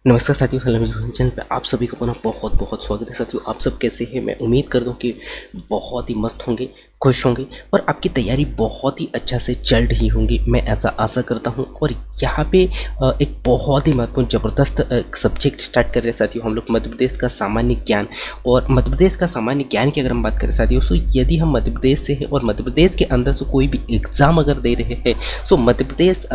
नमस्कार साथियों, हेलो मेरे चैनल पे आप सभी को पुनः बहुत बहुत स्वागत है। साथियों, आप सब कैसे हैं? मैं उम्मीद करता हूँ कि बहुत ही मस्त होंगे, खुश होंगे और आपकी तैयारी बहुत ही अच्छा से चल रही होंगी। मैं ऐसा आशा करता हूँ। और यहाँ पे एक बहुत ही महत्वपूर्ण ज़बरदस्त सब्जेक्ट स्टार्ट कर रहे हैं साथियों, हम लोग मध्य प्रदेश का सामान्य ज्ञान। और मध्य प्रदेश का सामान्य ज्ञान की अगर हम बात करें साथियों, तो यदि हम मध्य प्रदेश से हैं और मध्य प्रदेश के अंदर से कोई भी एग्ज़ाम अगर दे रहे हैं, तो मध्य प्रदेश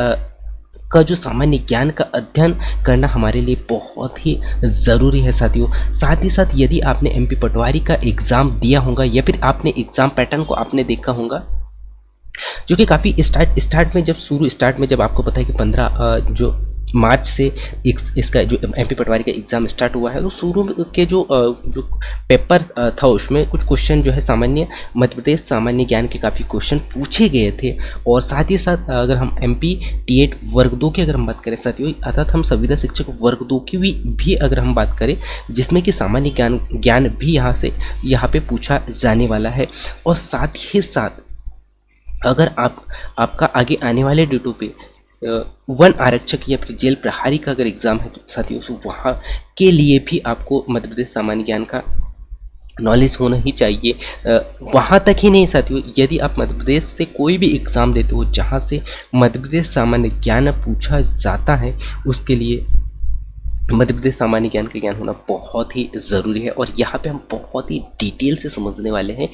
का जो सामान्य ज्ञान का अध्ययन करना हमारे लिए बहुत ही ज़रूरी है साथियों। साथ ही साथ यदि आपने एमपी पटवारी का एग्ज़ाम दिया होगा या फिर आपने एग्ज़ाम पैटर्न को आपने देखा होगा, जो कि काफ़ी स्टार्ट में जब आपको पता है कि 15 जो मार्च से इसका जो एमपी पटवारी का एग्ज़ाम स्टार्ट हुआ है, तो शुरू के जो पेपर था उसमें कुछ क्वेश्चन जो है सामान्य मध्य प्रदेश सामान्य ज्ञान के काफ़ी क्वेश्चन पूछे गए थे। और साथ ही साथ अगर हम एमपी टी8 वर्ग 2 की अगर हम बात करें साथियों, अर्थात हम संविदा शिक्षक वर्ग 2 की भी अगर हम बात करें, जिसमें कि सामान्य ज्ञान भी यहाँ पे पूछा जाने वाला है। और साथ ही साथ अगर आपका आगे आने वाले डेटों पे वन आरक्षक या फिर जेल प्रहारी का अगर एग्ज़ाम है तो साथियों, तो वहाँ के लिए भी आपको मध्य प्रदेश सामान्य ज्ञान का नॉलेज होना ही चाहिए। वहाँ तक ही नहीं साथियों, यदि आप मध्य प्रदेश से कोई भी एग्ज़ाम देते हो जहाँ से मध्य प्रदेश सामान्य ज्ञान पूछा जाता है, उसके लिए मध्य प्रदेश सामान्य ज्ञान का ज्ञान होना बहुत ही ज़रूरी है। और यहाँ पे हम बहुत ही डिटेल से समझने वाले हैं।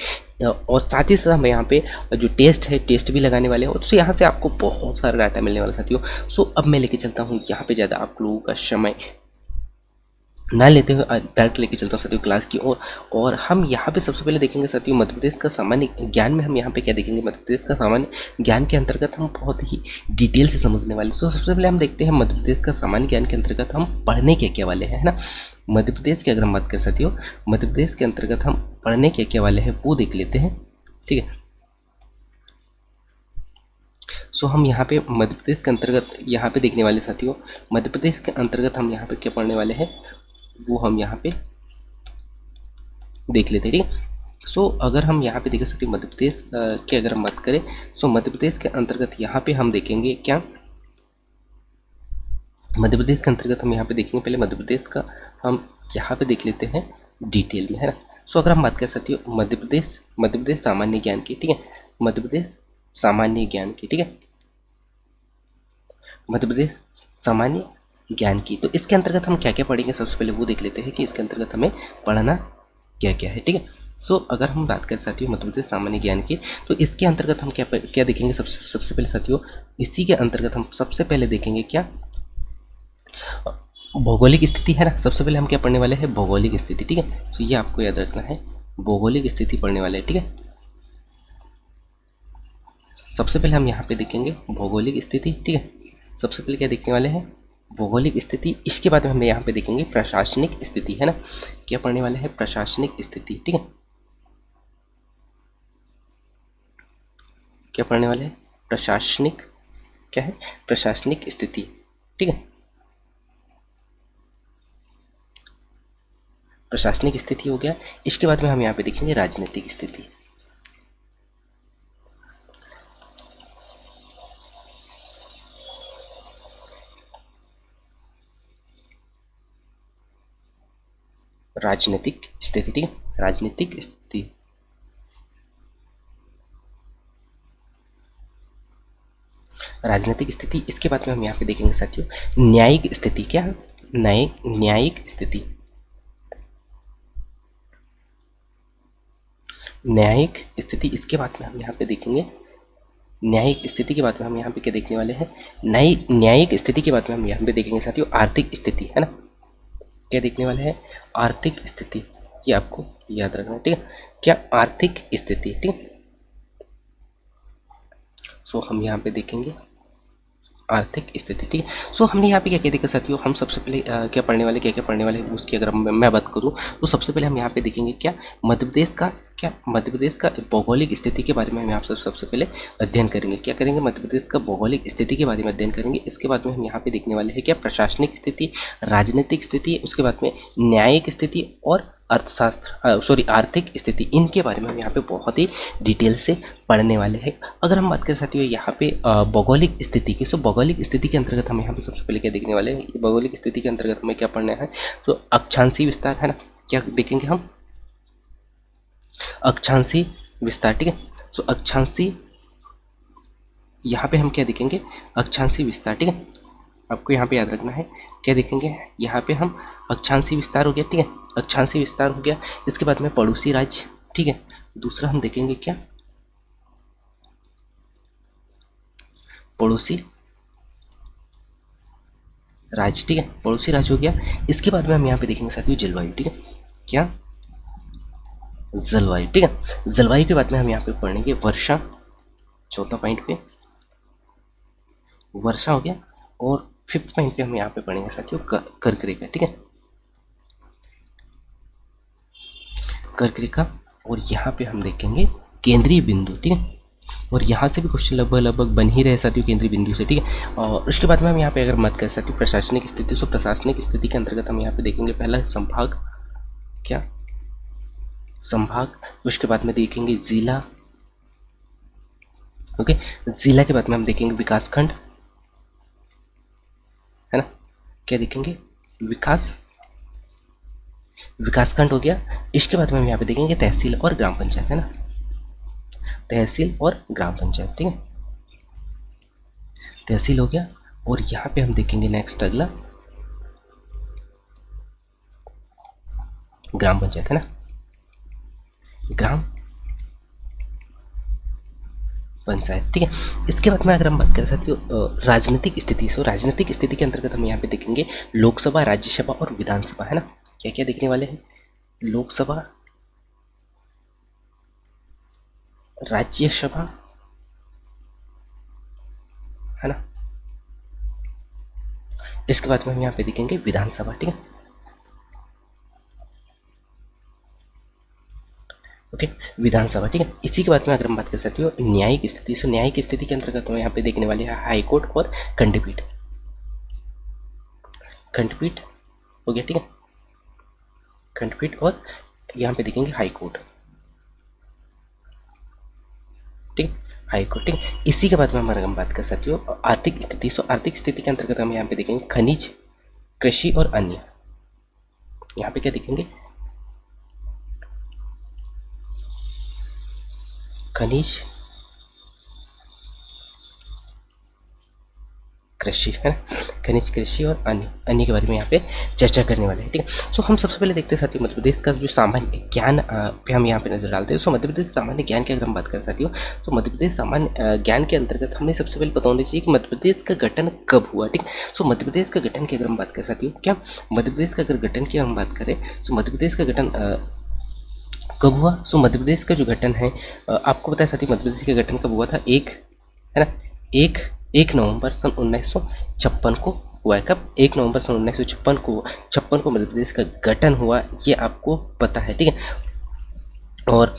और साथ ही साथ हम यहाँ पे जो टेस्ट भी लगाने वाले हैं, और तो यहाँ से आपको बहुत सारा डाटा मिलने वाला साथियों। सो अब मैं लेके चलता हूँ यहाँ पे ज़्यादा आप लोगों का समय ना लेते हुए डायरेक्ट लेके चलता हूँ साथियों क्लास की ओर। और हम यहाँ पे सबसे पहले देखेंगे साथियों मध्य प्रदेश का सामान्य ज्ञान में हम यहाँ पे क्या देखेंगे, मध्य प्रदेश का सामान्य ज्ञान के अंतर्गत हम बहुत ही डिटेल से समझने वाले। तो सबसे पहले हम देखते हैं मध्य प्रदेश का सामान्य ज्ञान के अंतर्गत हम पढ़ने के क्या वाले हैं, है ना। मध्य प्रदेश की अगर हम बात करें साथियों, मध्य प्रदेश के अंतर्गत हम पढ़ने के क्या वाले हैं वो देख लेते हैं, ठीक है। सो हम यहाँ पे मध्य प्रदेश के अंतर्गत यहाँ पे देखने वाले साथियों, मध्य प्रदेश के अंतर्गत हम यहाँ पे क्या पढ़ने वाले हैं वो हम यहाँ पे देख लेते हैं, ठीक है। सो अगर हम यहाँ पे देख सकते हैं मध्य प्रदेश की अगर हम बात करें, सो मध्य प्रदेश के अंतर्गत यहाँ पे हम देखेंगे क्या, मध्य प्रदेश के अंतर्गत हम यहाँ पे देखेंगे, पहले मध्य प्रदेश का हम यहाँ पे देख लेते हैं डिटेल में, है ना। सो अगर हम बात कर सकते हो मध्य प्रदेश सामान्य ज्ञान की, ठीक है, मध्य प्रदेश सामान्य ज्ञान की, ठीक है, मध्य प्रदेश सामान्य ज्ञान की। तो इसके अंतर्गत हम क्या क्या पढ़ेंगे, सबसे पहले वो देख लेते हैं कि इसके अंतर्गत हमें पढ़ना क्या क्या है, ठीक है। सो अगर हम बात करें साथियों मध्य प्रदेश सामान्य ज्ञान की, तो इसके अंतर्गत हम क्या देखेंगे, सबसे पहले साथियों इसी के अंतर्गत हम सबसे पहले देखेंगे क्या, भौगोलिक स्थिति, है ना। सबसे पहले हम क्या पढ़ने वाले हैं, भौगोलिक स्थिति, ठीक है। तो ये आपको याद रखना है, भौगोलिक स्थिति पढ़ने वाले हैं, ठीक है। सबसे पहले हम यहाँ पे देखेंगे भौगोलिक स्थिति, ठीक है। सबसे पहले क्या देखने वाले हैं, भौगोलिक स्थिति। इसके बाद में हम यहाँ पे देखेंगे प्रशासनिक स्थिति, है ना। क्या पढ़ने वाले हैं, प्रशासनिक स्थिति, ठीक है। क्या पढ़ने वाले हैं, प्रशासनिक, क्या है, प्रशासनिक स्थिति, ठीक है। प्रशासनिक स्थिति हो गया। इसके बाद में हम यहाँ पे देखेंगे राजनीतिक स्थिति। राजनीतिक स्थिति, ठीक है, राजनीतिक स्थिति। राजनीतिक स्थिति। इसके बाद में हम यहाँ पे देखेंगे साथियों न्यायिक स्थिति, क्या है, न्यायिक स्थिति, न्यायिक स्थिति। इसके बाद में हम यहाँ पे देखेंगे न्यायिक स्थिति के बाद में हम यहाँ पे क्या देखने वाले हैं, न्यायिक स्थिति के बाद में हम यहाँ पे देखेंगे साथियों आर्थिक स्थिति, है ना। क्या देखने वाले हैं, आर्थिक स्थिति। ये आपको याद रखना है, ठीक है, क्या, आर्थिक स्थिति, ठीक है। सो हम यहाँ पे देखेंगे आर्थिक स्थिति, ठीक है। सो हमने यहाँ पे क्या क्या देखा साथियों, हम सबसे पहले क्या पढ़ने वाले हैं उसकी अगर मैं बात करूँ, तो सबसे पहले हम यहाँ पे देखेंगे क्या, मध्य प्रदेश का भौगोलिक स्थिति के बारे में हम यहाँ पर सबसे पहले अध्ययन करेंगे। क्या करेंगे, मध्य प्रदेश का भौगोलिक स्थिति के बारे में अध्ययन करेंगे। इसके बाद में हम यहाँ पे देखने वाले हैं क्या, प्रशासनिक स्थिति, राजनीतिक स्थिति, उसके बाद में न्यायिक स्थिति और अर्थशास्त्र आर्थिक स्थिति, इनके बारे में हम यहाँ पे बहुत ही डिटेल से पढ़ने वाले हैं। अगर हम बात करें साथियों यहाँ पे भौगोलिक स्थिति की, सो भौगोलिक स्थिति के अंतर्गत हम यहाँ पे सबसे पहले क्या देखने वाले हैं, भौगोलिक स्थिति के अंतर्गत हमें क्या पढ़ना है, तो अक्षांशीय विस्तार है ना, क्या देखेंगे हम, अक्षांशीय विस्तार, ठीक है। सो अक्षांशीय, यहाँ पे हम क्या देखेंगे, अक्षांशीय विस्तार, ठीक है। आपको यहाँ पे याद रखना है क्या देखेंगे, यहाँ पे हम अक्षांशीय विस्तार हो गया, ठीक है, अक्षांशीय विस्तार हो गया। इसके बाद में पड़ोसी राज्य, ठीक है। दूसरा हम देखेंगे क्या, पड़ोसी राज्य, ठीक है, पड़ोसी राज्य हो गया। इसके बाद में हम यहाँ पे देखेंगे साथियों जलवायु, ठीक है, क्या, जलवायु, ठीक है। जलवायु के बाद में हम यहाँ पे पढ़ेंगे वर्षा, चौथा पॉइंट पे वर्षा हो गया। और फिफ्थ पॉइंट पे हम यहाँ पे पढ़ेंगे साथियों कर्क रेखा, ठीक है, कर्क रेखा। और यहाँ पे हम देखेंगे केंद्रीय बिंदु, ठीक है। और यहाँ से भी क्वेश्चन लगभग बन ही रहे साथियों केंद्रीय बिंदु से, ठीक है। और उसके बाद में हम यहाँ पे अगर मत कर साथियों प्रशासनिक स्थिति, सो प्रशासनिक स्थिति के अंतर्गत हम यहाँ पे देखेंगे पहला संभाग, क्या, संभाग। उसके बाद में देखेंगे जिला, ओके। जिला के बाद में हम देखेंगे विकासखंड, है ना, क्या देखेंगे, विकासखंड हो गया। इसके बाद में हम यहाँ पे देखेंगे तहसील और ग्राम पंचायत, है ना, तहसील और ग्राम पंचायत, ठीक है, तहसील हो गया। और यहाँ पे हम देखेंगे नेक्स्ट अगला ग्राम पंचायत, है ना, ग्राम पंचायत, ठीक है। इसके बाद में अगर हम बात करें साथियों राजनीतिक स्थिति, सो राजनीतिक स्थिति के अंतर्गत हम यहाँ पे देखेंगे लोकसभा, राज्यसभा और विधानसभा, है ना, क्या क्या देखने वाले हैं, लोकसभा, राज्यसभा, है ना। इसके बाद में हम यहाँ पे देखेंगे विधानसभा, ठीक है, ओके, विधानसभा, ठीक है। इसी के बाद में अगर हम बात कर सकते हो न्यायिक स्थिति, सो न्यायिक स्थिति के अंतर्गत हम यहाँ पे देखने वाले हैं हाई कोर्ट और खंडपीठ, खंडपीठ हो गया, ठीक है, खंडपीठ। और यहाँ पे देखेंगे हाई कोर्ट, ठीक, हाई कोर्ट, ठीक। इसी के बाद में हमारे हम बात कर सकते हो आर्थिक स्थिति, सो आर्थिक स्थिति के अंतर्गत हम यहाँ पे देखेंगे खनिज, कृषि और अन्य। यहाँ पे क्या देखेंगे, खनिज, कृषि, है ना, खनिज, कृषि और अन्य के बारे में यहाँ पे चर्चा करने वाले हैं, ठीक है। सो हम सबसे पहले देखते हैं साथियों मध्य प्रदेश का जो सामान्य ज्ञान पे हम यहाँ पे नजर डालते हैं। सो मध्य प्रदेश सामान्य ज्ञान की अगर हम बात करें साथियों, तो मध्य प्रदेश सामान्य ज्ञान के अंतर्गत हमें सबसे पहले पता होना चाहिए कि मध्य प्रदेश का गठन कब हुआ, ठीक। सो मध्य प्रदेश का गठन की अगर हम बात करें साथियों, क्या मध्य प्रदेश का अगर गठन की हम बात करें, तो मध्य प्रदेश का गठन कब हुआ, सो मध्य प्रदेश का जो गठन है आपको पता है साथियों मध्य प्रदेश का गठन कब हुआ था, एक, है ना, एक नवंबर सन 1956 को हुआ है। कब, 1 नवंबर सन 1956 को मध्य प्रदेश का गठन हुआ, ये आपको पता है, ठीक है। और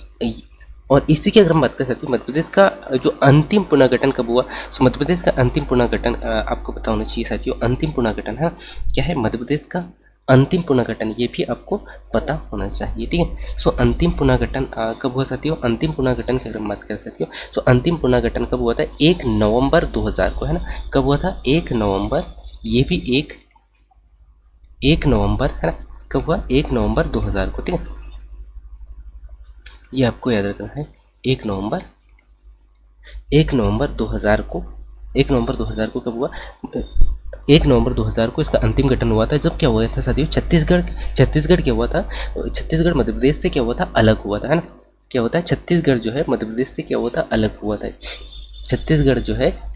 इसी की अगर हम बात कर सकते हैं मध्य प्रदेश का जो अंतिम पुनर्गठन कब हुआ, सो मध्य प्रदेश का अंतिम पुनर्गठन आपको पता होना चाहिए साथियों, अंतिम पुनर्गठन है क्या है, मध्य प्रदेश का अंतिम पुनर्गठन, ये भी आपको पता होना चाहिए, ठीक है। सो अंतिम पुनर्गठन कब हुआ साथियों, अंतिम पुनर्गठन की अगर हम बात कर सकते हो, तो अंतिम पुनर्गठन कब हुआ था, 1 नवंबर 2000 को, है ना, कब हुआ था, 1 नवंबर, ये भी 1 नवंबर, है ना, कब हुआ, 1 नवंबर 2000 को, ठीक है, ये आपको याद रखना है, 1 नवंबर 2000 को, 1 नवंबर 2000 को कब हुआ, 1 नवंबर 2000 को इसका अंतिम गठन हुआ था। जब क्या हुआ था साथियों, छत्तीसगढ़ क्या हुआ था, छत्तीसगढ़ मध्य प्रदेश से क्या हुआ था, अलग हुआ था, है ना, क्या होता है, छत्तीसगढ़ जो है मध्य प्रदेश से क्या हुआ था, अलग हुआ था, छत्तीसगढ़ जो है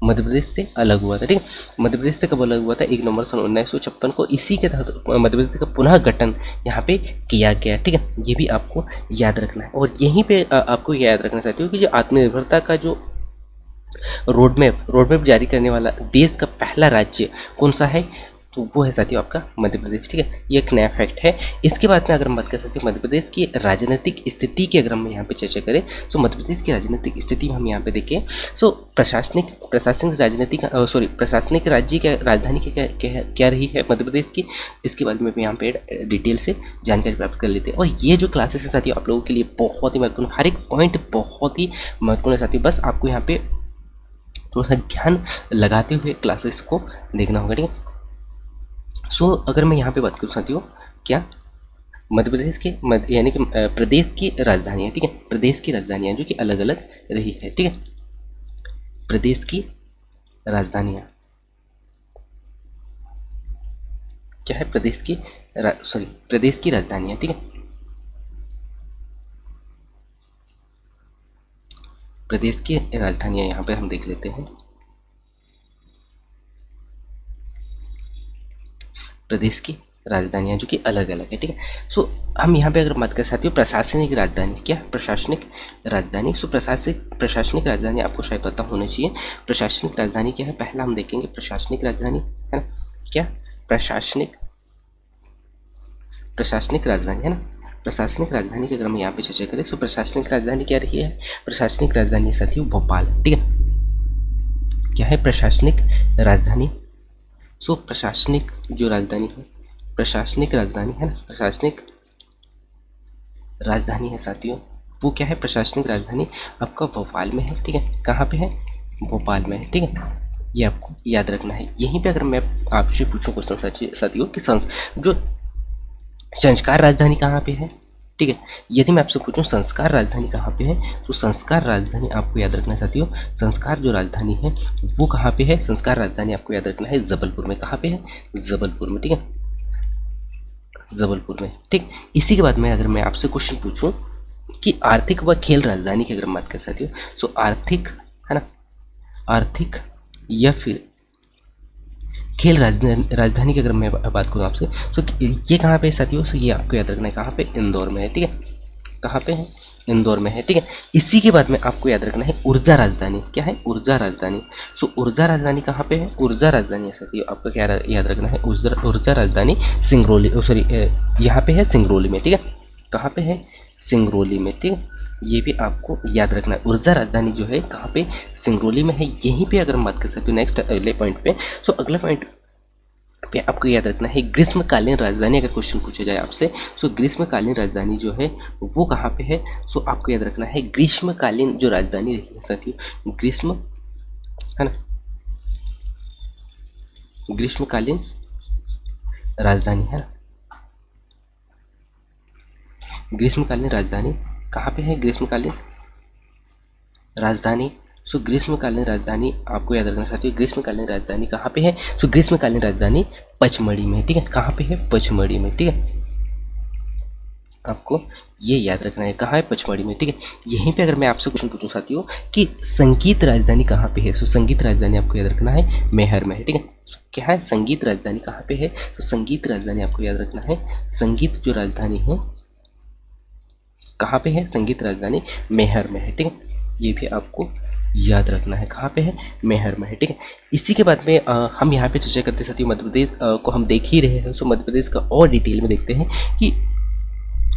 मध्य प्रदेश से अलग हुआ था, ठीक है। मध्य प्रदेश से कब अलग हुआ था, 1 नवंबर सन 1956 को। इसी के तहत मध्य प्रदेश का पुनः गठन यहाँ पे किया गया, ठीक है, ये भी आपको याद रखना है। और यहीं पे आपको याद रखना चाहती हूँ कि जो आत्मनिर्भरता का जो रोड मैप जारी करने वाला देश का पहला राज्य कौन सा है, तो वो है साथियों आपका मध्य प्रदेश, ठीक है। ये एक नया फैक्ट है। इसके बाद में अगर हम बात कर सकते हैं मध्य प्रदेश की राजनीतिक स्थिति की, अगर हम यहाँ पे चर्चा करें तो मध्य प्रदेश की राजनीतिक स्थिति में हम यहाँ पे देखें सो प्रशासनिक राजनीतिक प्रशासनिक राज्य की राजधानी क्या रही है मध्य प्रदेश की, इसके बारे में भी यहाँ पे डिटेल से जानकारी प्राप्त कर लेते हैं। और ये जो क्लासेस है साथियों आप लोगों के लिए बहुत ही महत्वपूर्ण, हर एक पॉइंट बहुत ही महत्वपूर्ण है साथियों। बस आपको यहाँ पे थोड़ा सा ध्यान लगाते हुए क्लासेस को देखना होगा, ठीक है। सो अगर मैं यहाँ पे बात करूँ साथियों, क्या मध्य प्रदेश के यानी कि प्रदेश की राजधानियाँ, ठीक है, प्रदेश की राजधानियाँ जो कि अलग अलग रही है, ठीक है, प्रदेश की राजधानियाँ क्या है, प्रदेश की राजधानियाँ, ठीक है, प्रदेश की राजधानियाँ यहाँ पे हम देख लेते हैं। प्रदेश की राजधानियाँ जो कि अलग अलग है, ठीक है। सो हम यहाँ पे अगर बात कर सकते हो प्रशासनिक राजधानी, क्या प्रशासनिक राजधानी, सो प्रशासनिक राजधानी आपको शायद पता होना चाहिए। प्रशासनिक राजधानी क्या है, पहला हम देखेंगे प्रशासनिक राजधानी है ना, क्या प्रशासनिक राजधानी है ना। प्रशासनिक राजधानी की अगर हम यहाँ पे चर्चा करें तो प्रशासनिक राजधानी क्या रही है, प्रशासनिक राजधानी साथियों भोपाल, ठीक है। क्या है प्रशासनिक राजधानी, सो प्रशासनिक जो राजधानी है, प्रशासनिक राजधानी है ना, प्रशासनिक राजधानी है साथियों, वो क्या है, प्रशासनिक राजधानी आपका भोपाल में है, ठीक है। कहाँ पे है, भोपाल में है, ठीक है। ये आपको याद रखना है। यहीं पे अगर मैं आपसे पूछूं क्वेश्चन साथियों कि जो संस्कार राजधानी कहाँ पे है, ठीक है। यदि मैं आपसे पूछूं संस्कार राजधानी कहाँ पे है, तो संस्कार राजधानी आपको याद रखना है साथियों, संस्कार जो राजधानी है वो कहाँ पे है, संस्कार राजधानी आपको याद रखना है जबलपुर में। कहाँ पे है, जबलपुर में, ठीक है, जबलपुर में, ठीक। इसी के बाद में अगर मैं आपसे क्वेश्चन पूछूं कि आर्थिक व खेल राजधानी की अगर बात कर सकती हो, सो आर्थिक है ना, आर्थिक या फिर खेल राजधानी की अगर मैं बात करूँ आपसे, तो ये कहाँ पे है साथियों, सो ये आपको याद रखना है कहाँ पे, इंदौर में है, ठीक है। कहाँ पे है, इंदौर में है, ठीक है। इसी के बाद में आपको याद रखना है ऊर्जा राजधानी, क्या है, ऊर्जा राजधानी। सो ऊर्जा राजधानी कहाँ पे है, ऊर्जा राजधानी साथियों आपको क्या याद रखना है, ऊर्जा राजधानी सिंगरौली, यहाँ पे है सिंगरौली में, ठीक है। कहाँ पे है, सिंगरौली में, ठीक है। ये भी आपको याद रखना है, ऊर्जा राजधानी जो है कहाँ पे, सिंगरौली में है। यहीं पे अगर हम बात कर सकते हो नेक्स्ट अगले पॉइंट पे, सो अगला पॉइंट पे आपको याद रखना है ग्रीष्मकालीन राजधानी। अगर क्वेश्चन पूछा जाए आपसे, सो ग्रीष्मकालीन राजधानी जो है वो कहाँ पे है, सो आपको याद रखना है ग्रीष्मकालीन जो राजधानी रही है साथियों, ग्रीष्म है ना, ग्रीष्मकालीन राजधानी है ना, ग्रीष्मकालीन राजधानी कहाँ पे है, ग्रीष्मकालीन राजधानी, सो ग्रीष्मकालीन राजधानी आपको याद रखना साथियों, ग्रीष्मकालीन राजधानी कहाँ पे है, सो ग्रीष्मकालीन राजधानी पचमढ़ी में, ठीक है। कहाँ पे है, पचमढ़ी में, ठीक है। आपको ये याद रखना है कहाँ है, पचमढ़ी में, ठीक है। यहीं पे अगर मैं आपसे क्वेश्चन पूछूं साथियों कि संगीत राजधानी कहाँ पे है, सो संगीत राजधानी आपको याद रखना है मैहर में है, ठीक है। क्या है, संगीत राजधानी कहाँ पे है, तो संगीत राजधानी आपको याद रखना है, संगीत जो राजधानी है कहाँ पे है, संगीत राजधानी मैहर में है, ठीक है। ये भी आपको याद रखना है कहाँ पे है, मैहर में है, ठीक है। इसी के बाद में हम यहाँ पे चर्चा करते साथियों मध्य प्रदेश को हम देख ही रहे हैं, सो मध्य प्रदेश का और डिटेल में देखते हैं कि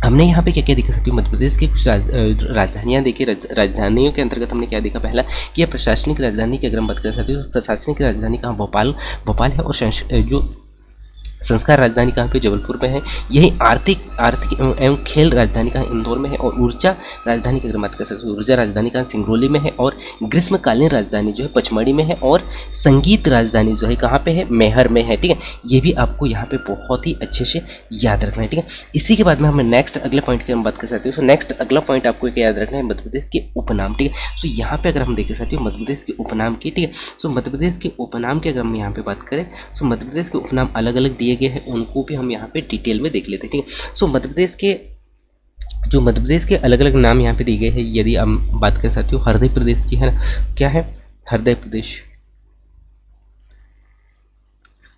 हमने यहाँ पे क्या क्या देखा सकती हूँ, मध्य प्रदेश की कुछ राजधानियाँ देखी। राजधानियों के अंतर्गत हमने क्या देखा, पहला कि यह प्रशासनिक राजधानी की अगर हम बात कर सकते हो, प्रशासनिक राजधानी कहाँ, भोपाल है। और जो संस्कार राजधानी कहाँ पे, जबलपुर में है। यही आर्थिक एवं खेल राजधानी कहाँ, इंदौर में है। और ऊर्जा राजधानी की अगर बात कर सकते हो, ऊर्जा राजधानी कहाँ, सिंगरौली में है। और ग्रीष्मकालीन राजधानी जो है पचमढ़ी में है। और संगीत राजधानी जो है कहाँ पे है, मैहर में है, ठीक है। ये भी आपको यहाँ पे बहुत ही अच्छे से याद रखना है, ठीक है। इसी के बाद में हमें नेक्स्ट अगले पॉइंट की हम बात कर सकते हो। तो नेक्स्ट अगला पॉइंट आपको क्या याद रखना है, मध्य प्रदेश के उपनाम, ठीक है। तो यहाँ पे अगर हम देख सकते हो मध्य प्रदेश के उपनाम की, ठीक है। तो मध्य प्रदेश के उपनाम की अगर हम यहाँ पे बात करें, तो मध्य प्रदेश के उपनाम अलग अलग दिए गए हैं, उनको भी हम यहाँ पे डिटेल में देख लेते हैं, ठीक है। सो मध्य प्रदेश के अलग अलग नाम यहाँ पे दिए गए हैं। यदि हम बात कर सकते हो हृदय प्रदेश की, है ना, क्या है, हृदय प्रदेश,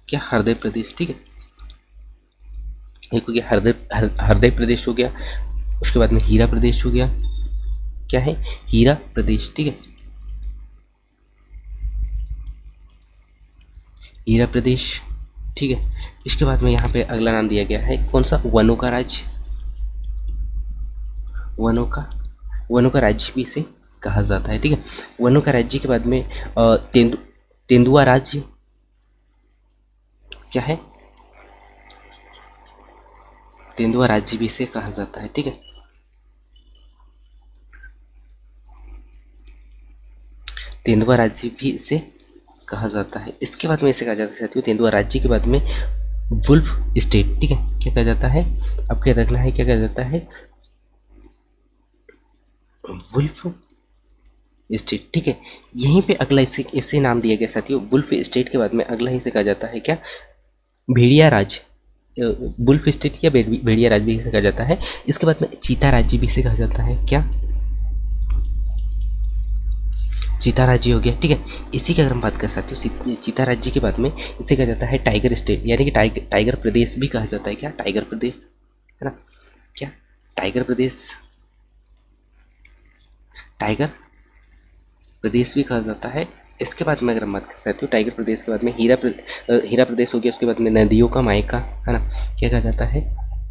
क्या हृदय प्रदेश, ठीक है। एक हो गया हृदय प्रदेश हो गया। उसके बाद में हीरा प्रदेश हो गया, क्या है, हीरा प्रदेश, ठीक है, हीरा प्रदेश। ठीक है। इसके बाद में यहाँ पे अगला नाम दिया गया है कौन सा, वनों का राज्य, वनों का, वनों का राज्य भी इसे कहा जाता है। ठीक है, वनों का राज्य के बाद में तेंदुआ राज्य क्या है, तेंदुआ राज्य भी इसे कहा जाता है। ठीक है, तेंदुआ राज्य भी इसे कहा जाता है। इसके बाद में इसे कहा जाता है साथियों, तेंदुआ राज्य के बाद में वुल्फ स्टेट। ठीक है, क्या कहा जाता है, आपको याद रखना है क्या कहा जाता है, वुल्फ स्टेट। ठीक है, यहीं पे अगला इसे इसे नाम दिया गया साथियों, वुल्फ स्टेट के बाद में अगला इसे कहा जाता है क्या, भेड़िया राज्य। वुल्फ स्टेट या भेड़िया राज्य भी इसे कहा जाता है। इसके बाद में चीता राज्य भी इसे कहा जाता है क्या, चीता राज्य हो गया। ठीक है, इसी की अगर हम बात कर सकते हो चीता राज्य के बाद में इसे कहा जाता है टाइगर स्टेट, यानी कि टाइगर प्रदेश भी कहा जाता है क्या, टाइगर प्रदेश, है ना, क्या टाइगर प्रदेश, टाइगर प्रदेश भी कहा जाता है। इसके बाद में अगर हम बात कर सकते हो टाइगर प्रदेश के बाद में हीरा प्रदेश हो गया। उसके बाद में नदियों का मायका, है ना, क्या कहा जाता है,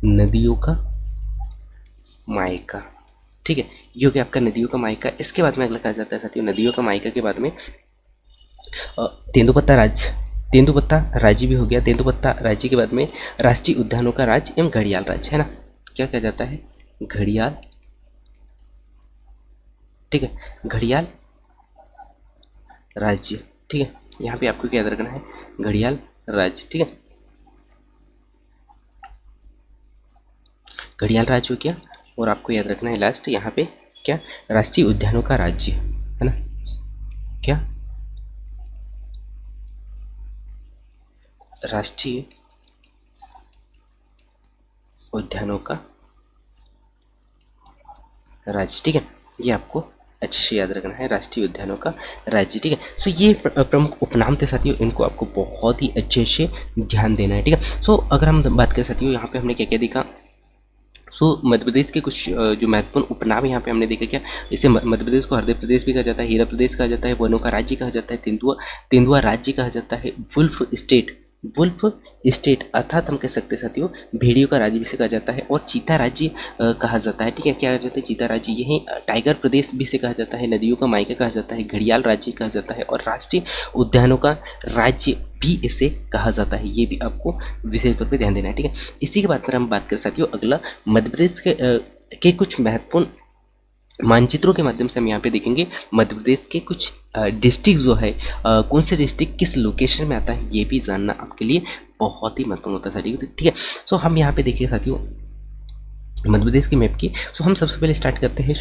नदियों का मायका। ठीक है, ये हो गया आपका नदियों का मायका। इसके बाद में अगला कहा जाता है साथियों, नदियों का मायका के बाद में तेंदुपत्ता राज्य, तेंदुपत्ता राज्य भी हो गया। तेंदुपत्ता राज्य के बाद में राष्ट्रीय उद्यानों का राज्य एवं घड़ियाल राज्य, है ना, क्या कहा जाता है, घड़ियाल। ठीक है, घड़ियाल राज्य। ठीक है, यहाँ पे आपको क्या याद रखना है, घड़ियाल राज्य। ठीक है, घड़ियाल राज्य हो गया। और आपको याद रखना है लास्ट यहाँ पे क्या, राष्ट्रीय उद्यानों का राज्य, है ना, क्या राष्ट्रीय उद्यानों का राज्य। ठीक है, ये आपको अच्छे से याद रखना है, राष्ट्रीय उद्यानों का राज्य। ठीक है, सो ये प्रमुख उपनाम थे साथियों, इनको आपको बहुत ही अच्छे से ध्यान देना है। ठीक है, सो अगर हम बात करें साथियों, यहाँ पे हमने क्या क्या देखा, मध्य प्रदेश के कुछ जो महत्वपूर्ण उपनाम यहाँ पे हमने देखा क्या, जैसे मध्य प्रदेश को हृदय प्रदेश भी कहा जाता है, हीरा प्रदेश कहा जाता है, वनों का राज्य कहा जाता है, तेंदुआ तेंदुआ राज्य कहा जाता है, वुल्फ स्टेट, वुल्फ स्टेट अर्थात हम कह सकते हैं साथियों भेड़ियों का राज्य भी से कहा जाता है, और चीता राज्य कहा जाता है। ठीक है, क्या कहा जाता है, चीता राज्य, यही टाइगर प्रदेश भी से कहा जाता है, नदियों का मायका कहा जाता है, घड़ियाल राज्य कहा जाता है, और राष्ट्रीय उद्यानों का राज्य भी इसे कहा जाता है। ये भी आपको विशेष तौर पे ध्यान देना है। ठीक है, इसी के बाद पर हम बात करें साथियों अगला मध्य प्रदेश के कुछ महत्वपूर्ण मानचित्रों के माध्यम से हम यहाँ पे देखेंगे मध्य प्रदेश के कुछ डिस्ट्रिक्ट जो है, कौन से डिस्ट्रिक्ट किस लोकेशन में आता है, ये भी जानना आपके लिए बहुत ही महत्वपूर्ण होता है साथियों। ठीक है, सो हम यहाँ पे देखिए साथियों मध्य प्रदेश की मैप की। सो हम सबसे पहले स्टार्ट करते हैं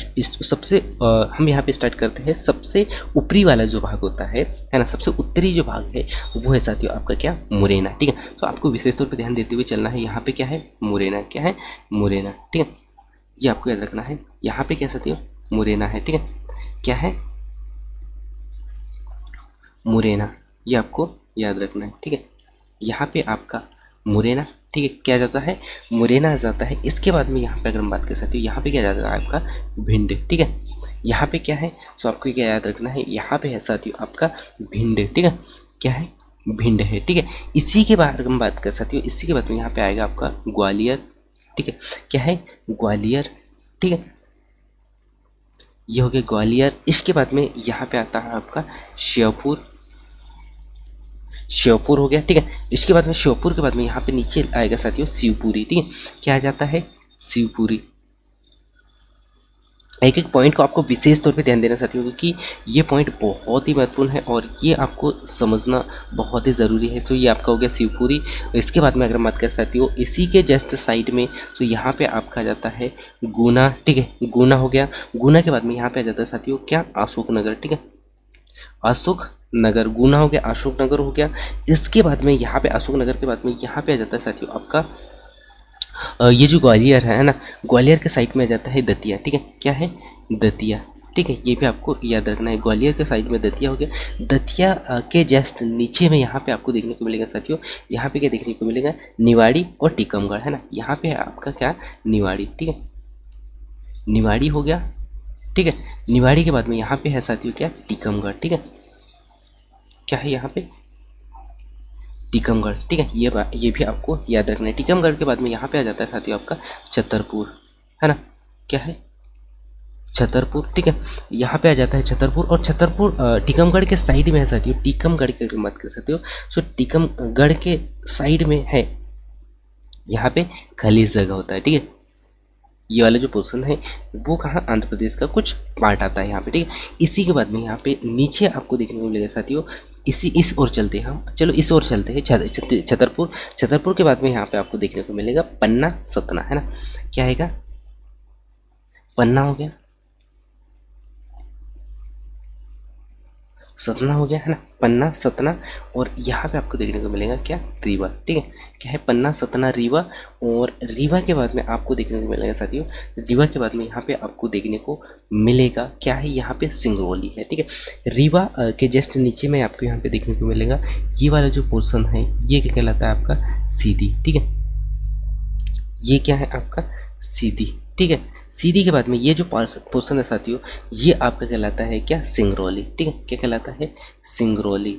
हम यहाँ पे स्टार्ट करते हैं सबसे ऊपरी वाला जो भाग होता है ना, सबसे उत्तरी जो भाग है वो है साथियों आपका क्या, मुरैना। ठीक है, तो आपको विशेष तौर पे ध्यान देते हुए चलना है, यहाँ पे क्या है, मुरैना, क्या है, मुरैना। ठीक है, ये आपको याद रखना है, यहाँ पे क्या साथियों, मुरैना है। ठीक है, क्या है, मुरैना, ये आपको याद रखना है। ठीक है, यहाँ पे आपका मुरैना, ठीक है, क्या जाता है, मुरैना जाता है। इसके बाद में यहाँ पे अगर हम बात कर सकते हो, यहाँ पे क्या जाता है आपका भिंड। ठीक है, यहाँ पे क्या है, सो आपको क्या याद रखना है, यहाँ पे है साथियों आपका भिंड। ठीक है, क्या है, भिंड है। ठीक है, इसी के बाद हम बात कर सकते हो, इसी के बाद में यहाँ पे आएगा आपका ग्वालियर। ठीक है, क्या है, ग्वालियर। ठीक है, ये हो गया ग्वालियर। इसके बाद में यहाँ पे आता है आपका श्योपुर, श्योपुर हो गया। ठीक है, इसके बाद में श्योपुर के बाद में यहाँ पे नीचे आएगा साथियों शिवपुरी। ठीक है, क्या आ जाता है, शिवपुरी। एक एक पॉइंट को आपको विशेष तौर पे ध्यान देना साथियों, क्योंकि ये पॉइंट बहुत ही महत्वपूर्ण है और ये आपको समझना बहुत ही ज़रूरी है। तो ये आपका हो गया शिवपुरी। इसके बाद में अगर हम बात कर साथियों इसी के जस्ट साइड में, तो यहाँ पे आपका आ जाता है गुना। ठीक है, गुना हो गया। गुना के बाद में यहाँ पे आ जाता है साथियों क्या, अशोक नगर। ठीक है, अशोक नगर, गुना हो गया, अशोक नगर हो गया। इसके बाद में यहाँ पे अशोक नगर के बाद में यहाँ पे आ जाता है साथियों आपका ये जो ग्वालियर है ना, ग्वालियर के साइड में आ जाता है दतिया। ठीक है, क्या है, दतिया। ठीक है, ये भी आपको याद रखना है, ग्वालियर के साइड में दतिया हो गया। दतिया के जस्ट नीचे में यहाँ पे आपको देखने को मिलेगा साथियों, यहाँ पे क्या देखने को मिलेगा, निवाड़ी और टीकमगढ़, है ना, यहाँ पे है आपका क्या, निवाड़ी। ठीक है, निवाड़ी हो गया। ठीक है, निवाड़ी के बाद में यहाँ पे है साथियों क्या, टीकमगढ़। ठीक है, क्या है यहाँ पे, टीकमगढ़, ठीक है। ये भी आपको याद रखना है। टीकमगढ़ के बाद में यहाँ पे आ जाता है साथियों आपका छतरपुर, है ना, क्या है, छतरपुर, ठीक है। यहाँ पे आ जाता है छतरपुर, और छतरपुर टीकमगढ़ के साइड में है साथियों। टीकमगढ़ की अगर बात कर सकते हो, सो टीकमगढ़ के साइड में है, यहाँ पे खाली जगह होता है, ठीक है। ये वाला जो पोर्शन है वो कहाँ, आंध्र प्रदेश का कुछ पार्ट आता है यहाँ पे, ठीक है। इसी के बाद में यहाँ पे नीचे आपको देखने को मिलेगा साथियों, इस ओर चलते हैं हम, चलो इस ओर चलते हैं, छतरपुर। छतरपुर के बाद में यहाँ पे आपको देखने को मिलेगा पन्ना सतना, है ना, क्या आएगा, पन्ना हो गया, सतना हो गया, है ना, पन्ना सतना। और यहाँ पे आपको देखने को मिलेगा क्या, रीवा, ठीक है। क्या है, पन्ना सतना रीवा। और रीवा के बाद में आपको देखने को मिलेगा साथियों, रीवा के बाद में यहाँ पे आपको देखने को मिलेगा क्या है, यहाँ पे सिंगरौली है, ठीक है। रीवा के जस्ट नीचे में आपको यहाँ पे देखने को मिलेगा ये वाला जो पोर्सन है, ये क्या कहलाता है आपका, सीधी, ठीक है। ये क्या है आपका, सीधी, ठीक है। सीधी के बाद में ये जो पोर्शन है साथियों, ये आपका कहलाता है क्या, सिंगरौली, ठीक है। क्या कहलाता है, सिंगरौली,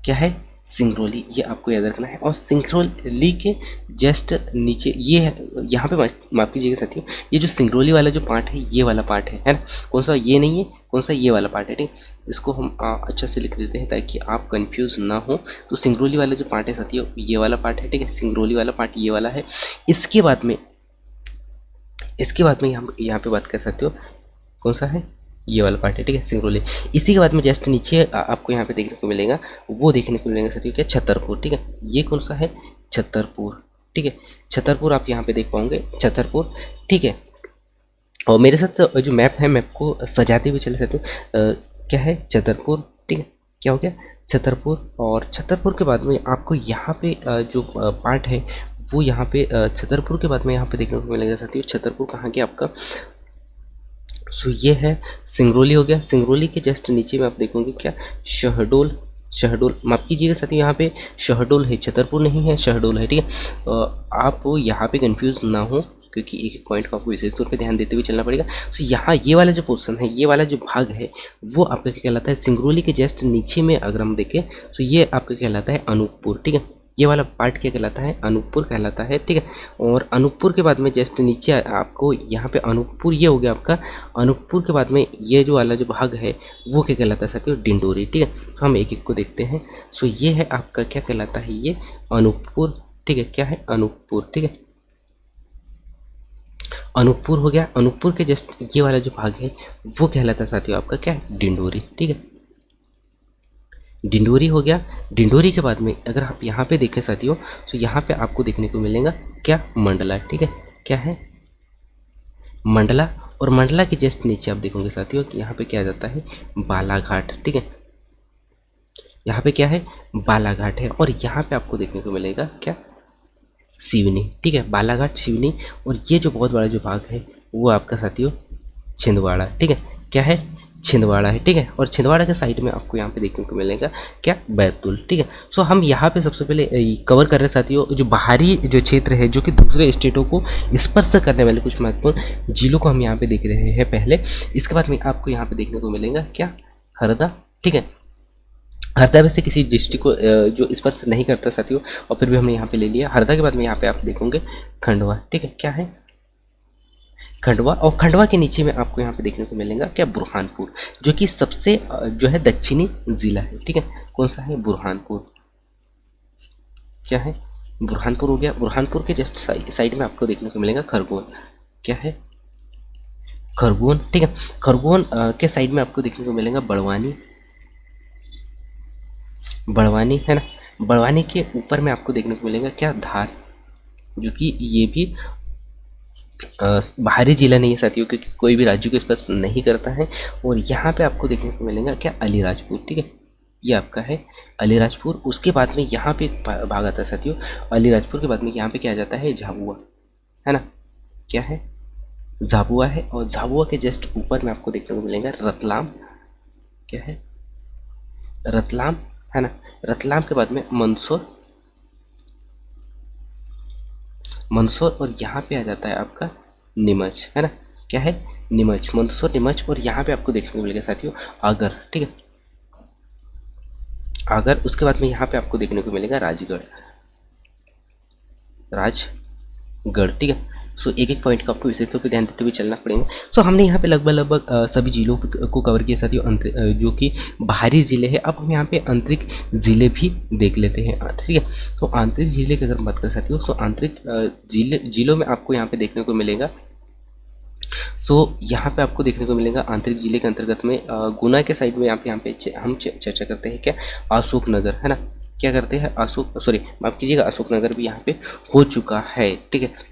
क्या है, सिंगरौली, ये आपको याद रखना है। और सिंगरौली के जस्ट नीचे ये है, यहाँ पे माफ कीजिएगा साथियों, ये जो सिंगरौली वाला जो पार्ट है, ये वाला पार्ट है ना, कौन सा, ये नहीं है, कौन सा, ये वाला पार्ट है, ठीक। इसको हम अच्छा से लिख देते हैं ताकि आप कंफ्यूज ना हो। तो सिंगरौली वाला जो पार्ट है साथियों, ये वाला पार्ट है, ठीक है। सिंगरौली वाला पार्ट ये वाला है। इसके बाद में यहाँ पे बात कर सकते हो, कौन सा है, ये वाला पार्ट है, ठीक है, सिंगरौली। इसी के बाद में जस्ट नीचे आपको यहाँ पे देखने को मिलेगा, वो देखने को मिलेगा साथियों क्या, छतरपुर, ठीक है। ये कौन सा है, छतरपुर, ठीक है। छतरपुर आप यहाँ पे देख पाओगे, छतरपुर, ठीक है। और मेरे साथ जो मैप है, मैप को सजाते हुए चले साथियों, क्या है, छतरपुर, ठीक है। क्या हो गया, छतरपुर। और छतरपुर के बाद में आपको यहाँ पे जो पार्ट है वो यहाँ पे छतरपुर के बाद में यहाँ पे देखने को मिलेगा साथियों, छतरपुर कहाँ के आपका, सो ये है सिंगरौली हो गया। सिंगरौली के जस्ट नीचे में आप देखोगे क्या, शहडोल, शहडोल, माफ कीजिएगा साथियों, यहाँ पे शहडोल है, छतरपुर नहीं है, शहडोल है, ठीक है। आप यहाँ पे कंफ्यूज ना हो, क्योंकि एक एक पॉइंट को आपको विशेष तौर पे ध्यान देते हुए चलना पड़ेगा। तो यहाँ ये वाला जो पोर्शन है, ये वाला जो भाग है, वो आपका क्या कहलाता है, सिंगरौली के जस्ट नीचे में अगर हम देखें तो ये आपका कहलाता है अनूपपुर, ठीक है। ये वाला पार्ट क्या कहलाता है, अनूपपुर कहलाता है, ठीक है। और अनूपपुर के बाद में जस्ट नीचे आपको यहाँ पे अनूपपुर, ये हो गया आपका। अनूपपुर के बाद में ये जो वाला जो भाग है वो क्या कहलाता है साथियों, डिंडोरी, ठीक है। तो हम एक एक को देखते हैं। सो ये है आपका क्या कहलाता है, ये अनूपपुर, ठीक है। क्या है, अनूपपुर, ठीक है। अनूपपुर हो गया। अनूपपुर के जस्ट ये वाला जो भाग है वो कहलाता है साथियों आपका क्या है, डिंडोरी, ठीक है। डिंडोरी हो गया। डिंडोरी के बाद में अगर आप यहाँ पे देखें साथियों, तो यहाँ पे आपको देखने को मिलेगा क्या, मंडला, ठीक है। क्या है, मंडला। और मंडला के जस्ट नीचे आप देखोगे साथियों कि यहाँ पे क्या आ जाता है, बालाघाट, ठीक है। यहाँ पे क्या है, बालाघाट है। और यहाँ पे आपको देखने को मिलेगा क्या, सिवनी, ठीक है, बालाघाट, सिवनी। और ये जो बहुत बड़ा जो भाग है वो आपका साथियों छिंदवाड़ा, ठीक है। क्या है, छिंदवाड़ा है, ठीक है। और छिंदवाड़ा के साइड में आपको यहाँ पे देखने को मिलेगा क्या, बैतूल, ठीक है। सो हम यहाँ पे सबसे पहले कवर कर रहे हैं साथियों जो बाहरी जो क्षेत्र है, जो कि दूसरे स्टेटों को स्पर्श करने वाले कुछ महत्वपूर्ण जिलों को हम यहाँ पे देख रहे हैं पहले। इसके बाद में आपको यहाँ पे देखने को मिलेगा क्या, हरदा, ठीक है। हरदा वैसे किसी डिस्ट्रिक्ट को जो स्पर्श नहीं करता साथियों, और फिर भी हमने यहाँ पे ले लिया। हरदा के बाद में यहाँ पे आप देखोगे खंडवा, ठीक है। क्या है, खंडवा। और खंडवा के नीचे में आपको यहाँ पे देखने को मिलेगा क्या, बुरहानपुर, जो कि सबसे जो है दक्षिणी जिला है, ठीक है। कौन सा है, बुरहानपुर। क्या है, बुरहानपुर हो गया। बुरहानपुर के जस्ट साइड में आपको देखने को मिलेगा खरगोन। क्या है, खरगोन, ठीक है। खरगोन के साइड में आपको देखने को मिलेगा बड़वानी, बड़वानी, है ना। बड़वानी के ऊपर में आपको देखने को मिलेगा क्या, धार, जो कि ये भी बाहरी जिला नहीं है साथियों, क्योंकि कोई भी राज्य को स्पर्श नहीं करता है। और यहाँ पे आपको देखने को मिलेगा क्या, अलीराजपुर, ठीक है। ये आपका है अलीराजपुर। उसके बाद में यहाँ पे एक भाग आता है साथियों, अलीराजपुर के बाद में यहाँ पे क्या आ जाता है, झाबुआ, है ना। क्या है, झाबुआ है। और झाबुआ के जस्ट ऊपर में आपको देखने को मिलेगा रतलाम। क्या है, रतलाम, है ना। रतलाम के बाद में मंदसौर, मंदसौर। और यहाँ पे आ जाता है आपका नीमच, है ना। क्या है, नीमच, मंदसौर, नीमच। और यहाँ पे आपको देखने को मिलेगा साथियों आगर, ठीक है। आगर, उसके बाद में यहाँ पे आपको देखने को मिलेगा राजगढ़, राजगढ़, ठीक है। सो एक एक पॉइंट का आपको विशेषतों पे ध्यान देते हुए चलना पड़ेगा। सो हमने यहाँ पे लगभग सभी जिलों को कवर किया साथियों, जो कि बाहरी ज़िले हैं। अब हम यहाँ पे आंतरिक ज़िले भी देख लेते हैं, ठीक है। तो आंतरिक ज़िले की अगर बात करें साथियों, तो आंतरिक जिलों में आपको यहाँ पे देखने को मिलेगा। यहाँ पे आपको देखने को मिलेगा आंतरिक जिले के अंतर्गत में गुना के साइड में हम चर्चा करते हैं क्या, अशोक नगर, है ना। क्या करते हैं, माफ कीजिएगा, अशोक नगर भी यहाँ पे हो चुका है, ठीक है।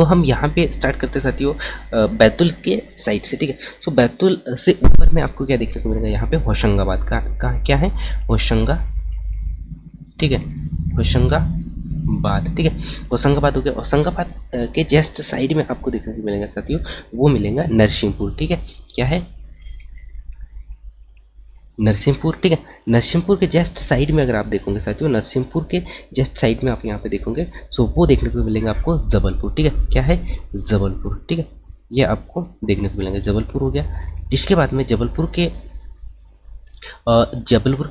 हम यहाँ पे स्टार्ट करते हैं साथियों बैतूल के साइड से, ठीक है। बैतूल से ऊपर में आपको क्या देखने को मिलेगा, यहाँ पे होशंगाबाद का क्या है, ठीक है, होशंगाबाद, ठीक है। होशंगाबाद हो गया। होशंगाबाद के जस्ट साइड में आपको देखने को मिलेगा साथियों, वो मिलेगा नरसिंहपुर, ठीक है। क्या है, नरसिंहपुर, ठीक है। नरसिंहपुर के जस्ट साइड में अगर आप देखोगे साथियों, नरसिंहपुर के जस्ट साइड में आप यहाँ पे देखोगे, वो देखने को मिलेंगे आपको जबलपुर, ठीक है। क्या है, जबलपुर, ठीक है। ये आपको देखने को मिलेंगे, जबलपुर हो गया। इसके बाद में जबलपुर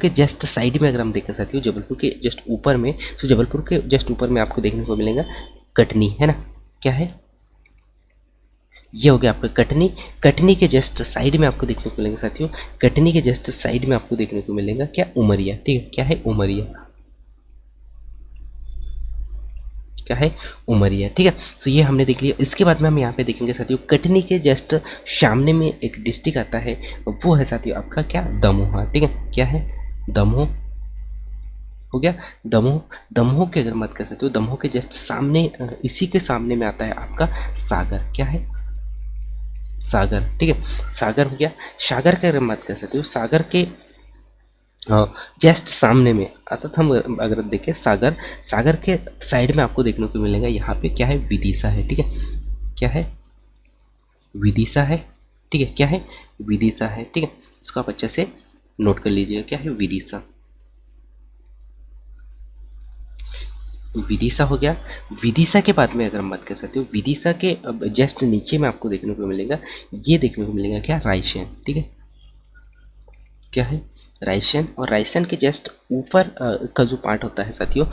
के जस्ट साइड में अगर हम देखें साथियों, जबलपुर के जस्ट ऊपर में, जबलपुर के जस्ट ऊपर में आपको देखने को मिलेगा कटनी, है ना। क्या है, ये हो गया आपका कटनी। कटनी के जस्ट साइड में आपको देखने को मिलेगा साथियों, कटनी के जस्ट साइड में आपको देखने को मिलेगा क्या, उमरिया, ठीक है। क्या है, उमरिया, क्या है, उमरिया, ठीक है। ये हमने देख लिया। इसके बाद में हम यहाँ पे देखेंगे साथियों, कटनी के जस्ट सामने में एक डिस्ट्रिक्ट आता है, वो है साथियों आपका क्या, दमोह, ठीक है। क्या है, दमोह हो गया। दमोह के अगर मत कर सकते हो, दमोह के जस्ट सामने, इसी के सामने में आता है आपका सागर। क्या है, सागर, ठीक है। सागर हो गया। सागर के अगर बात कर सकते हो, सागर के जस्ट सामने में अर्थात हम अगर देखें सागर के साइड में आपको देखने को मिलेगा यहाँ पे क्या है, विदिशा है, ठीक है। क्या है, विदिशा है, ठीक है। क्या है, विदिशा है, ठीक है। इसको आप अच्छे से नोट कर लीजिएगा, क्या है, विदिशा, विदिशा हो गया। विदिशा के बाद में अगर हम बात कर सकते हो, विदिशा के जस्ट नीचे में आपको देखने को मिलेगा, ये देखने को मिलेगा क्या, रायसेन, ठीक है। क्या है, रायसेन। और रायसेन के जस्ट ऊपर का जो पार्ट होता है साथियों,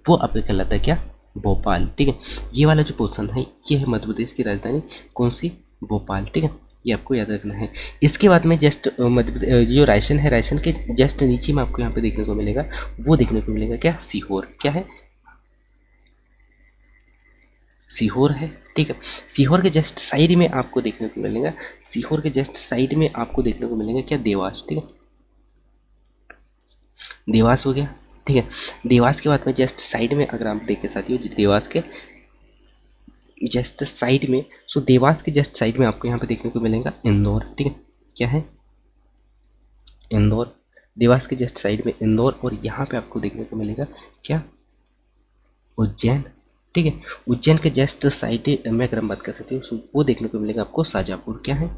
वो आपका कहलाता है क्या, भोपाल, ठीक है। ये वाला जो पोर्शन है, ये है मध्य प्रदेश की राजधानी, कौन सी, भोपाल, ठीक है। ये आपको याद रखना है। इसके बाद में जस्ट जो रायसेन है, रायसेन के जस्ट नीचे में आपको यहाँ पे देखने को मिलेगा, वो देखने को मिलेगा क्या, सीहोर। क्या है, सीहोर है, ठीक है। सीहोर के जस्ट साइड में आपको देखने को मिलेगा, सीहोर के जस्ट साइड में आपको देखने को मिलेगा क्या, देवास, ठीक है। देवास हो गया, ठीक है। देवास के बाद में जस्ट साइड में अगर आप देखें साथियों, देवास के जस्ट साइड में, देवास के जस्ट साइड में आपको यहाँ पे देखने को मिलेगा इंदौर, ठीक है। क्या है, इंदौर। देवास के जस्ट साइड में इंदौर। और यहाँ पे आपको देखने को मिलेगा क्या, उज्जैन, ठीक है। उज्जैन के जस्ट साइड में अगर हम बात कर सकते हो, वो देखने को मिलेगा आपको शाजापुर। क्या है,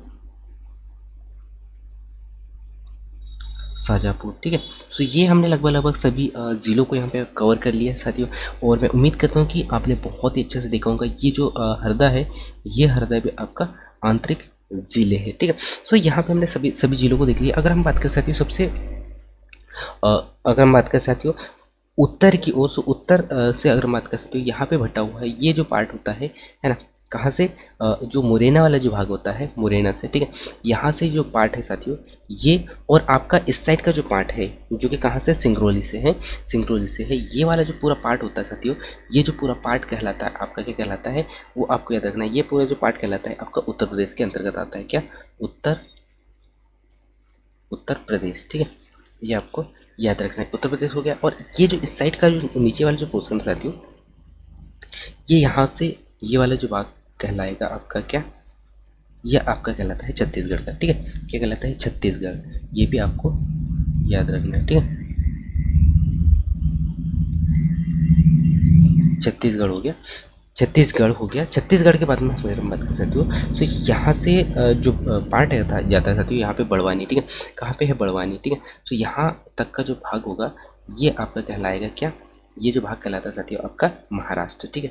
शाजापुर, ठीक है। ये हमने लगभग सभी ज़िलों को यहाँ पे कवर कर लिया है साथियों। और मैं उम्मीद करता हूँ कि आपने बहुत ही अच्छे से देखा होगा। ये जो हरदा है, ये हरदा भी आपका आंतरिक ज़िले है, ठीक है। यहाँ पे हमने सभी ज़िलों को देख लिया। अगर हम बात कर साथियों अगर हम बात कर साथियों उत्तर की ओर, उत्तर से अगर हम बात कर सकते हो, यहाँ पे भट्टा हुआ है, ये जो पार्ट होता है ना, कहाँ से, जो मुरैना वाला जो भाग होता है, मुरैना से, ठीक है। यहाँ से जो पार्ट है साथियों ये, और आपका इस साइड का जो पार्ट है, जो कि कहाँ से, सिंगरौली से है, सिंगरौली से है। ये वाला जो पूरा पार्ट होता है साथियों, ये जो पूरा पार्ट कहलाता है आपका, क्या कहलाता है, वो आपको याद रखना है। ये पूरा जो पार्ट कहलाता है आपका उत्तर प्रदेश के अंतर्गत आता है। क्या, उत्तर प्रदेश, ठीक है। ये आपको याद रखना है, उत्तर प्रदेश हो गया। और ये जो इस साइड का जो नीचे वाला जो पोर्शन साथियों, ये यहाँ से ये वाला जो भाग कहलाएगा आपका क्या, यह आपका कहलाता है छत्तीसगढ़ का, ठीक है। क्या कहलाता है, छत्तीसगढ़। ये भी आपको याद रखना है, ठीक है। छत्तीसगढ़ हो गया, छत्तीसगढ़ हो गया। छत्तीसगढ़ के बाद में अगर हम बात कर सकते हो, तो यहाँ से जो पार्ट है जाता है साथियों, यहाँ पे बड़वानी, ठीक है। कहाँ पे है, बड़वानी, ठीक है। तो यहाँ तक का जो भाग होगा, ये आपका कहलाएगा क्या, ये जो भाग कहलाता है साथियों आपका महाराष्ट्र, ठीक है।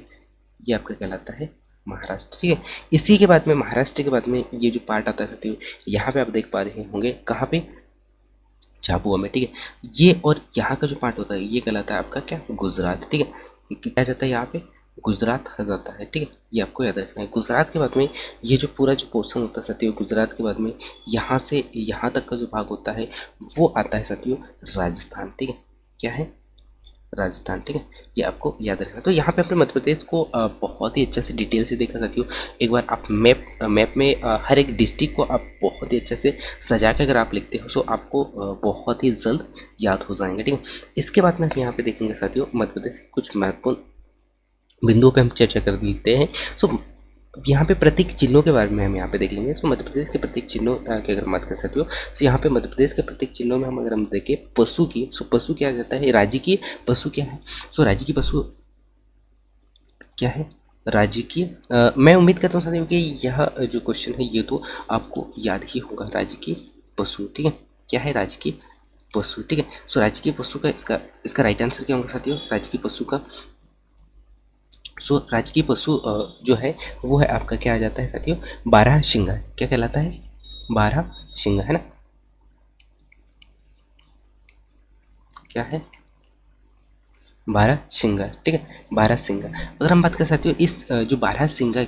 ये आपका कहलाता है महाराष्ट्र, ठीक है। इसी के बाद में, महाराष्ट्र के बाद में ये जो पार्ट आता है साथियों, यहाँ पे आप देख पा रहे होंगे, कहाँ पे, झाबुआ में, ठीक है। ये और यहाँ का जो पार्ट होता है ये कहलाता है आपका क्या, गुजरात, ठीक है। ये क्या जाता है यहाँ पे, गुजरात आ जाता है, ठीक है। ये आपको याद रखना है। गुजरात के बाद में ये जो पूरा जो पोर्शन होता है साथियों, गुजरात के बाद में यहाँ से यहाँ तक का जो भाग होता है वो आता है साथियों राजस्थान, ठीक है। क्या है, राजस्थान, ठीक है। ये आपको याद रखना। तो यहाँ पे अपने मध्य प्रदेश को बहुत ही अच्छे से डिटेल से देखा साथियों। एक बार आप मैप में हर एक डिस्ट्रिक्ट को आप बहुत ही अच्छे से सजा के अगर आप लिखते हो तो आपको बहुत ही जल्द याद हो जाएंगे, ठीक है। इसके बाद में हम यहाँ पे देखेंगे साथियों मध्य प्रदेश के कुछ महत्वपूर्ण बिंदुओं पे हम चर्चा कर लेते हैं। सो यहाँ पे प्रतीक चिन्हों के बारे में हम यहाँ पे देख लेंगे। सो मध्य प्रदेश के प्रतीक चिन्हों की अगर बात कर सकते हो तो यहाँ पे मध्य प्रदेश के प्रतीक चिन्हों में हम अगर हम देखें पशु की, सो पशु क्या जाता है, राज्य की पशु क्या है, सो राज्य की पशु क्या है, राज्य की मैं उम्मीद करता हूँ साथियों कि यह जो क्वेश्चन है ये तो आपको याद ही होगा। राज्य की पशु, ठीक है। क्या है, राज्य की पशु, ठीक है। सो राज्य की पशु का इसका राइट आंसर क्या होगा साथियों, राज्य की पशु का, सो राजकीय पशु जो है वो है आपका क्या आ जाता है साथियों, बारह सिंगा। क्या कहलाता है, बारह सिंगा, है ना। क्या है, बारह सिंगा, ठीक है, बारह सिंगा। अगर हम बात करें साथियों इस जो बारह सिंगा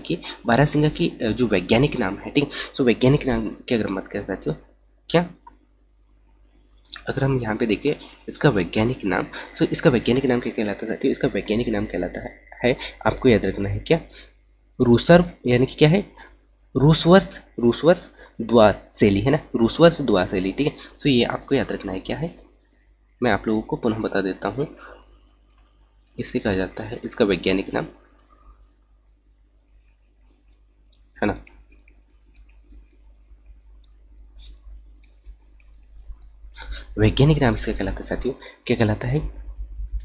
की जो वैज्ञानिक नाम है, ठीक है। सो वैज्ञानिक नाम की अगर हम बात करें साथियों, क्या, अगर हम यहाँ पे देखें इसका वैज्ञानिक नाम, सो इसका वैज्ञानिक नाम क्या कहलाता है साथियों, इसका वैज्ञानिक नाम कहलाता है आपको याद रखना है क्या, रूसर, यानी कि क्या है, रूसवर्स द्वासेली, है ना, रूसवर्स द्वासेली, ठीक है। सो ये आपको याद रखना है क्या है, मैं आप लोगों को पुनः बता देता हूँ। इसे कहा जाता है, इसका वैज्ञानिक नाम, है ना, वैज्ञानिक नाम इसका कहलाता है साथियों, क्या कहलाता है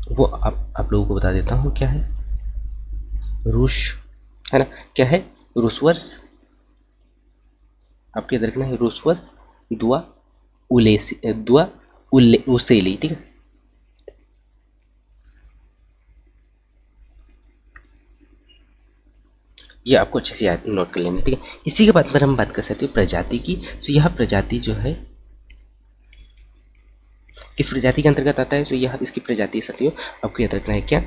वो आप लोगों को बता देता हूँ। क्या है, रूस, है ना, क्या है, रूसवर्स, आपको याद रखना है रूसवर्स दुआ उसेली, ठीक है। ये आपको अच्छे से याद नोट कर लेना, ठीक है। इसी के बाद में हम बात कर सकते हैं प्रजाति की। तो यह प्रजाति जो है किस प्रजाति के अंतर्गत आता है, तो यह इसकी प्रजाति साथियों आपको याद रखना है क्या,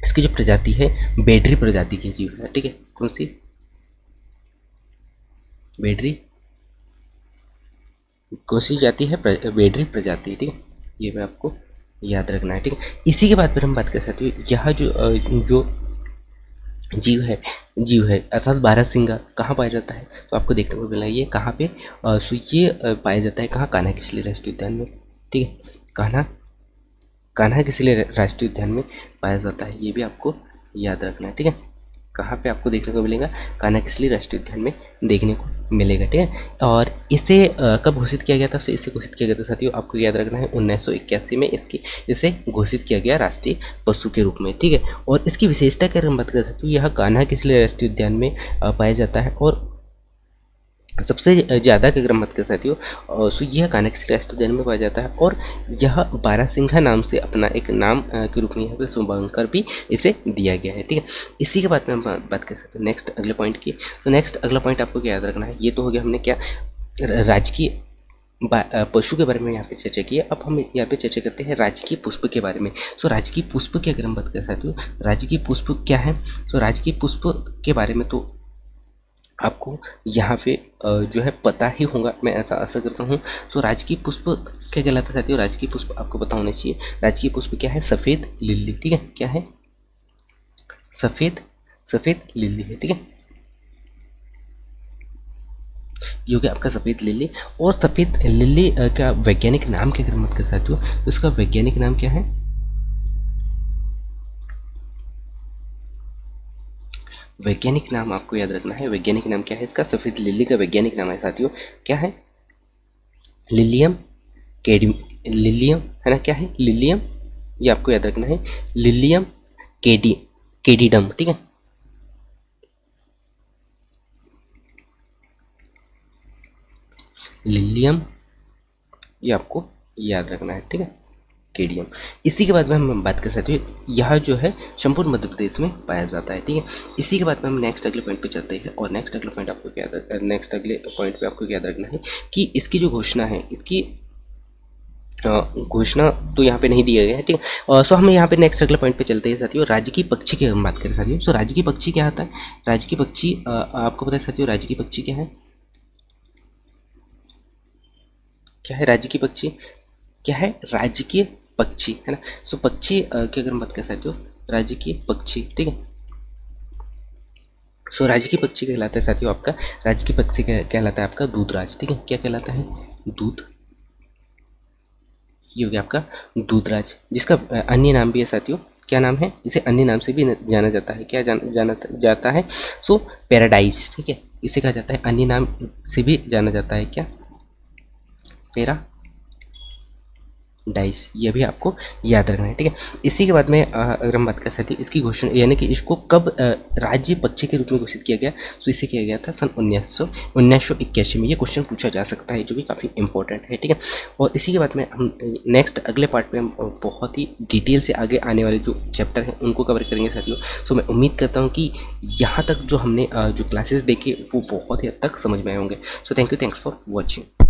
इसकी जो प्रजाति है बेडरी प्रजाति की जीव है, ठीक है। कौन सी, बेडरी, कौन सी जाति है, बेडरी प्रजाति, ठीक है। ये मैं आपको याद रखना है, ठीक है। इसी के बाद फिर हम बात कर सकते हैं यह जो जीव है अर्थात बारहसिंगा कहाँ पाया जाता है, तो आपको देखने को मिला ये कहाँ पे, सो ये पाया जाता है कहाँ, कान्हा किसली राष्ट्रीय उद्यान में, ठीक है। कान्हा किसली राष्ट्रीय उद्यान में पाया जाता है, ये भी आपको याद रखना है, ठीक है। कहाँ पे आपको देखने को मिलेगा, कान्हा किसली राष्ट्रीय उद्यान में देखने को मिलेगा, ठीक है। और इसे कब घोषित किया गया था, तो इसे घोषित किया गया था साथियों आपको याद रखना है 1981 में इसे घोषित किया गया राष्ट्रीय पशु के रूप में, ठीक है। और इसकी विशेषता की अगर हम बात कर सकते हैं, यह कान्हा किसली राष्ट्रीय उद्यान में पाया जाता है और सबसे ज़्यादा की अगर हम बात कर साथियों सो यह कान्हा किसली राष्ट्रीय उद्यान में पाया जाता है और यह बारहसिंघा नाम से अपना एक नाम के रूप में यहाँ पे शुभांकर भी इसे दिया गया है, ठीक है। इसी के बाद में हम बात कर सकते हैं नेक्स्ट अगले पॉइंट की। तो नेक्स्ट अगला पॉइंट आपको क्या याद रखना है, ये तो हो गया हमने क्या राजकीय पशु के बारे में यहाँ पे चर्चा की है। अब हम यहाँ पे चर्चा करते हैं राजकीय पुष्प के बारे में। सो राजकीय पुष्प की अगर हम बात कर साथियों, राजकीय पुष्प क्या है, सो राजकीय पुष्प के बारे में तो आपको यहाँ पे जो है पता ही होगा, मैं ऐसा आशा करता हूँ। तो राजकीय पुष्प क्या कहलाता है साथियों, राजकीय पुष्प आपको पता होना चाहिए। राजकीय पुष्प क्या है, सफ़ेद लिली, ठीक है। क्या है, सफ़ेद लिली है, ठीक है। ये हो गया आपका सफ़ेद लिली। और सफ़ेद लिली का वैज्ञानिक नाम की अगर बात कर साथियों, तो इसका वैज्ञानिक नाम क्या है, वैज्ञानिक नाम आपको याद रखना है। वैज्ञानिक नाम क्या है इसका, सफ़ेद लिली का वैज्ञानिक नाम है साथियों क्या है, लिलियम केडी, लिलियम, है ना, क्या है लिलियम, ये आपको याद रखना है, लिलियम केडीडम, ठीक है। लिलियम, ये आपको याद रखना है, ठीक है, केडियम। इसी के बाद में हम बात कर सकते हैं, यह जो है संपूर्ण मध्य प्रदेश में पाया जाता है, ठीक है। इसी के बाद में हम नेक्स्ट अगले पॉइंट पे चलते हैं और नेक्स्ट अगले पॉइंट पे आपको क्या याद रखना है कि इसकी जो घोषणा है, इसकी घोषणा तो यहाँ पे नहीं दिया गया है, ठीक है। सो हम यहाँ पे नेक्स्ट अगले पॉइंट पे चलते हैं साथियों, राजकीय पक्षी की हम बात करें साथियों। सो राजकीय पक्षी क्या होता है? राजकीय पक्षी आपको पता है साथियों, राजकीय पक्षी क्या है? क्या है राजकीय पक्षी? क्या है राजकीय पक्षी, है ना। सो पक्षी की अगर हम बात करें साथियों, राजकीय पक्षी, ठीक है। सो राजकीय पक्षी कहलाता है साथियों आपका, राजकीय पक्षी कहलाता है आपका दूधराज, ठीक है। क्या कहलाता है? दूध, ये हो गया आपका दूधराज, जिसका अन्य नाम भी है साथियों। क्या नाम है? इसे अन्य नाम से भी जाना जाता है। क्या जाना जाता है? सो पैराडाइज, ठीक है। इसे कहा जाता है, अन्य नाम से भी जाना जाता है क्या? पैरा डाइस, ये भी आपको याद रखना है, ठीक है। इसी के बाद में अगर हम बात कर सकते हैं इसकी घोषणा, यानी कि इसको कब राज्य पक्षी के रूप में घोषित किया गया, तो इसे किया गया था सन 1981 में। ये क्वेश्चन पूछा जा सकता है, जो भी काफ़ी इंपॉर्टेंट है, ठीक है। और इसी के बाद में हम नेक्स्ट अगले पार्ट में हम बहुत ही डिटेल से आगे आने वाले जो चैप्टर हैं उनको कवर करेंगे साथियों। सो मैं उम्मीद करता हूँ कि यहाँ तक जो हमने जो क्लासेस देखे वो बहुत ही हद तक समझ में आए होंगे। So thanks for watching.